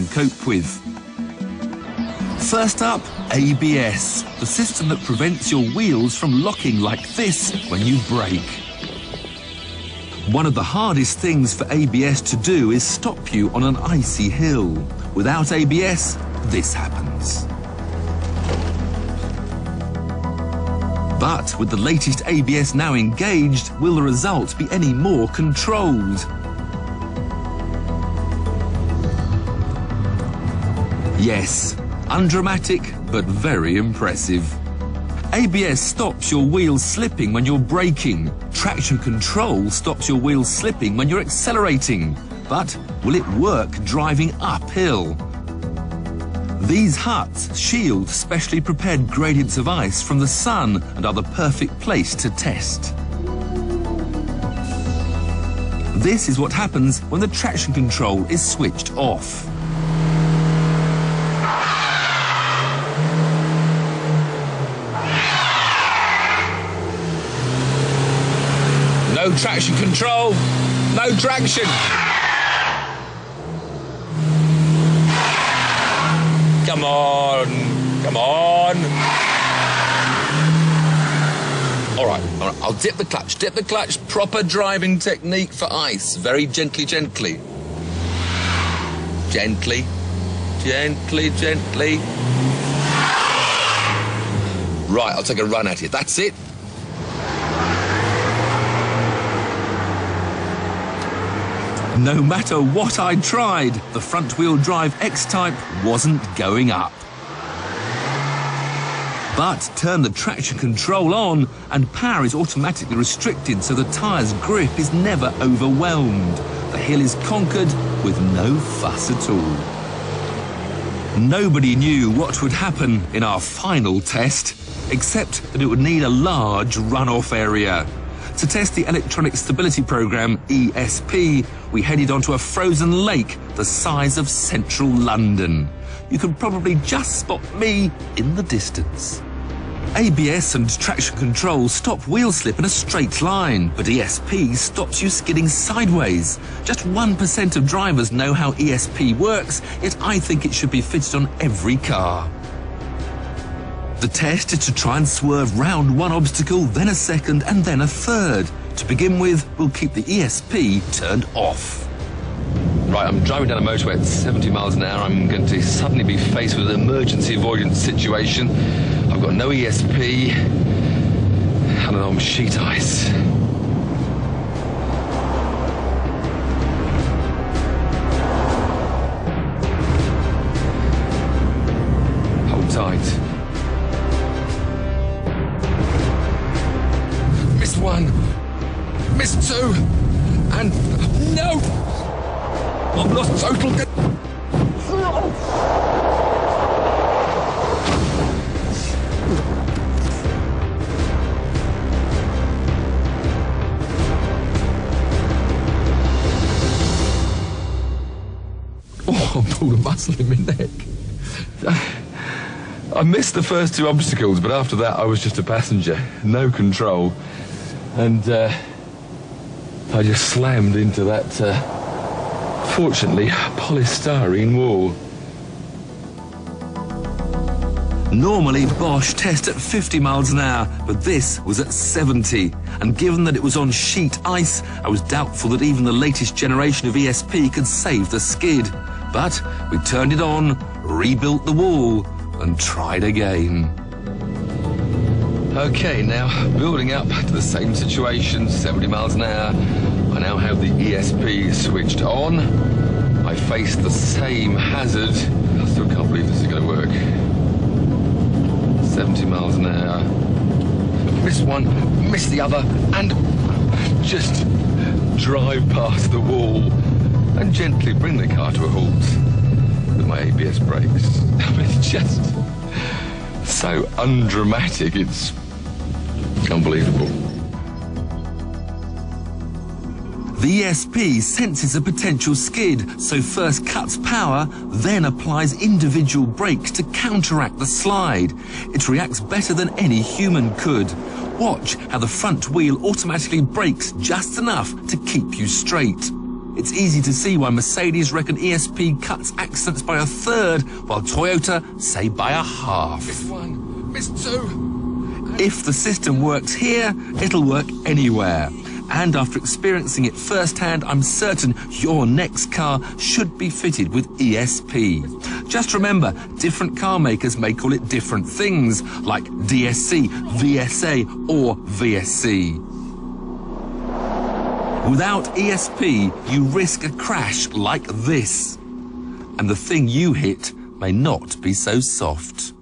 can cope with. First up, ABS, the system that prevents your wheels from locking like this when you brake. One of the hardest things for ABS to do is stop you on an icy hill. Without ABS, this happens. But with the latest ABS now engaged, will the result be any more controlled? Yes, undramatic, but very impressive. ABS stops your wheels slipping when you're braking. Traction control stops your wheels slipping when you're accelerating. But will it work driving uphill? These huts shield specially prepared gradients of ice from the sun and are the perfect place to test. This is what happens when the traction control is switched off. No traction control, no traction. Come on, come on. All right, I'll dip the clutch, proper driving technique for ice. Very gently, gently. Gently, gently, gently. Right, I'll take a run at it, that's it. No matter what I tried, the front-wheel drive X-Type wasn't going up. But turn the traction control on and power is automatically restricted so the tyre's grip is never overwhelmed. The hill is conquered with no fuss at all. Nobody knew what would happen in our final test, except that it would need a large runoff area. To test the electronic stability program, ESP, we headed onto a frozen lake the size of central London. You can probably just spot me in the distance. ABS and traction control stop wheel slip in a straight line, but ESP stops you skidding sideways. Just 1% of drivers know how ESP works, yet I think it should be fitted on every car. The test is to try and swerve round one obstacle, then a second, and then a third. To begin with, we'll keep the ESP turned off. Right, I'm driving down a motorway at 70 miles an hour. I'm going to suddenly be faced with an emergency avoidance situation. I've got no ESP, and I'm on sheet ice. Hold tight. Missed one, missed two, and no! I've lost total. Oh, I pulled a muscle in my neck. I missed the first two obstacles, but after that I was just a passenger, no control. And I just slammed into that, fortunately, polystyrene wall. Normally, Bosch tests at 50 miles an hour, but this was at 70. And given that it was on sheet ice, I was doubtful that even the latest generation of ESP could save the skid. But we turned it on, rebuilt the wall, and tried again. Okay, now building up to the same situation, 70 miles an hour. I now have the ESP switched on. I face the same hazard. I still can't believe this is going to work. 70 miles an hour. Miss one, miss the other, and just drive past the wall and gently bring the car to a halt with my ABS brakes. I mean, it's just so undramatic, it's unbelievable. The ESP senses a potential skid, so first cuts power, then applies individual brakes to counteract the slide. It reacts better than any human could. Watch how the front wheel automatically brakes just enough to keep you straight. It's easy to see why Mercedes reckon ESP cuts accidents by 1/3, while Toyota say by 1/2. Miss 1, Miss 2. If the system works here, it'll work anywhere. And after experiencing it firsthand, I'm certain your next car should be fitted with ESP. Just remember, different car makers may call it different things, like DSC, VSA, or VSC. Without ESP, you risk a crash like this. And the thing you hit may not be so soft.